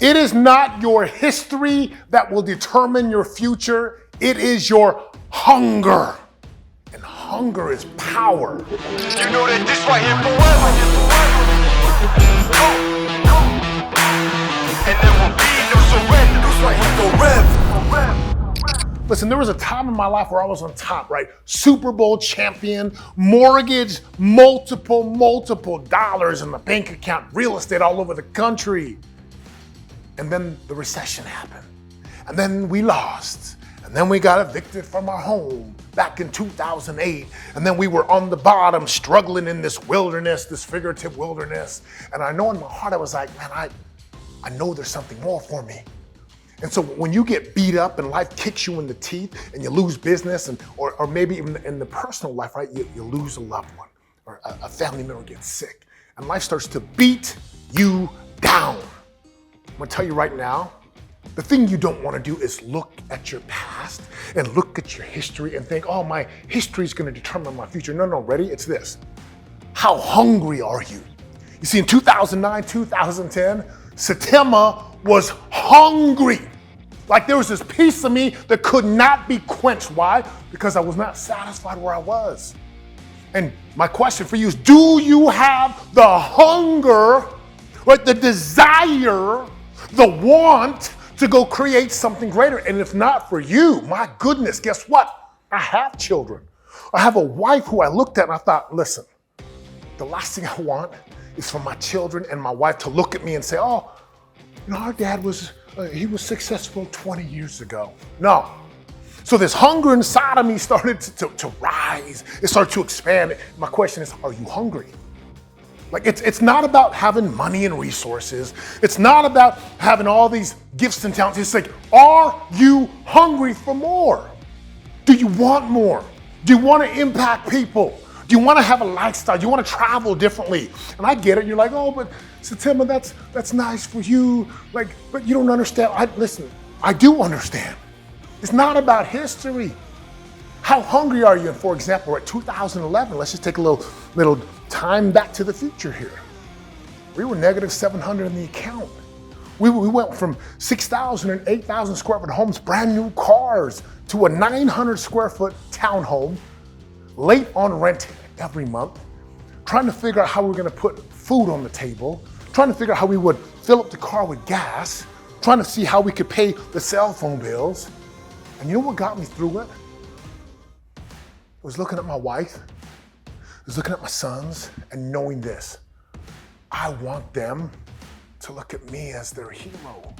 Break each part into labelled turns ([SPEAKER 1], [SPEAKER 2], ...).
[SPEAKER 1] It is not your history that will determine your future. It is your hunger. And hunger is power.
[SPEAKER 2] You know that this right here forever. And there will be no surrender. This right here forever.
[SPEAKER 1] Listen, there was a time in my life where I was on top, right? Super Bowl champion, mortgage, multiple dollars in the bank account, real estate all over the country. And then the recession happened. And then we lost. And then we got evicted from our home back in 2008. And then we were on the bottom, struggling in this wilderness, this figurative wilderness. And I know in my heart, I was like, man, I know there's something more for me. And so when you get beat up and life kicks you in the teeth and you lose business, or maybe even in the personal life, right, you lose a loved one or a family member gets sick and life starts to beat you down. I'm gonna tell you right now, the thing you don't want to do is look at your past and look at your history and think, oh, my history is going to determine my future. No, ready? It's this. How hungry are you? You see, in 2009, 2010, Satima was hungry. Like there was this piece of me that could not be quenched. Why? Because I was not satisfied where I was. And my question for you is, do you have the hunger, right, the desire, the want to go create something greater? And if not for you, my goodness, guess what? I have children. I have a wife who I looked at and I thought, listen, the last thing I want is for my children and my wife to look at me and say, oh, you know, our dad was, he was successful 20 years ago. No. So this hunger inside of me started to rise. It started to expand. My question is, are you hungry? Like it's not about having money and resources. It's not about having all these gifts and talents. It's like, are you hungry for more? Do you want more? Do you want to impact people? Do you want to have a lifestyle? Do you want to travel differently? And I get it. You're like, oh, but Satima, that's nice for you. Like, but you don't understand. Listen, I do understand. It's not about history. How hungry are you? And for example, at 2011, let's just take a little time back to the future here. We were negative 700 in the account. We went from 6,000 and 8,000 square foot homes, brand new cars, to a 900 square foot townhome, late on rent every month, trying to figure out how we were gonna put food on the table, trying to figure out how we would fill up the car with gas, trying to see how we could pay the cell phone bills. And you know what got me through it? I was looking at my wife, I was looking at my sons, and knowing this, I want them to look at me as their hero.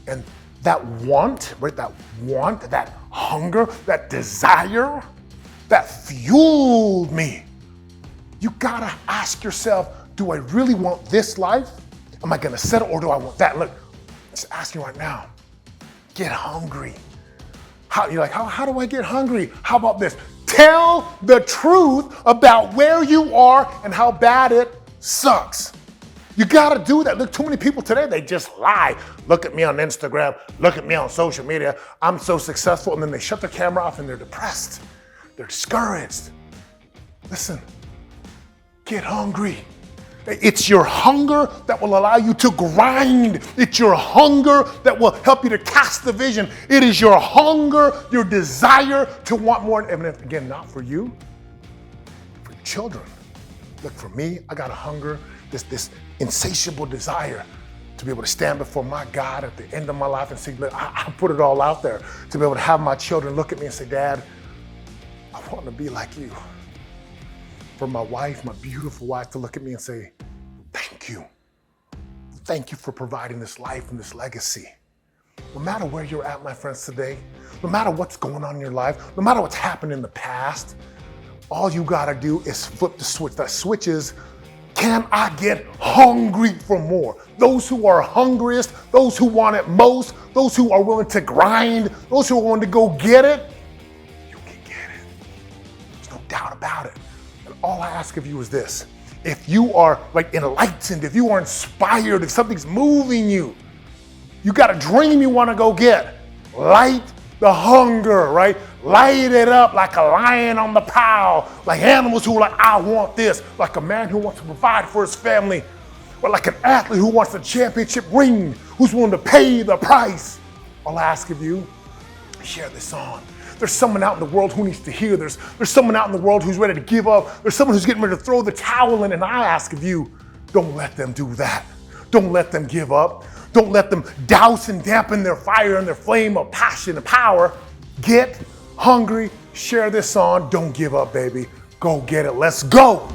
[SPEAKER 1] And that want, right, that hunger, that desire, that fueled me. You gotta ask yourself, do I really want this life? Am I gonna settle, or do I want that? Look, just ask you right now, get hungry. You're like, how do I get hungry? How about this? Tell the truth about where you are and how bad it sucks. You gotta do that. Look, too many people today, they just lie. Look at me on Instagram, look at me on social media. I'm so successful, and then they shut the camera off and they're depressed. They're discouraged. Listen, get hungry. It's your hunger that will allow you to grind. It's your hunger that will help you to cast the vision. It is your hunger, your desire to want more. And again, not for you, for your children. Look, for me, I got a hunger, this insatiable desire to be able to stand before my God at the end of my life and say, look, I put it all out there, to be able to have my children look at me and say, Dad, I want to be like you. For my wife, my beautiful wife, to look at me and say, thank you. Thank you for providing this life and this legacy. No matter where you're at, my friends, today, no matter what's going on in your life, no matter what's happened in the past, all you gotta do is flip the switch. That switch is, can I get hungry for more? Those who are hungriest, those who want it most, those who are willing to grind, those who are willing to go get it, you can get it. There's no doubt about it. All I ask of you is this. If you are like enlightened, if you are inspired, if something's moving you, you got a dream you want to go get, light the hunger, right? Light it up like a lion on the prowl, like animals who are like, I want this, like a man who wants to provide for his family, or like an athlete who wants a championship ring, who's willing to pay the price, I'll ask of you, share this on. There's someone out in the world who needs to hear. There's someone out in the world who's ready to give up. There's someone who's getting ready to throw the towel in, and I ask of you, don't let them do that. Don't let them give up. Don't let them douse and dampen their fire and their flame of passion and power. Get hungry, share this on. Don't give up, baby. Go get it. Let's go.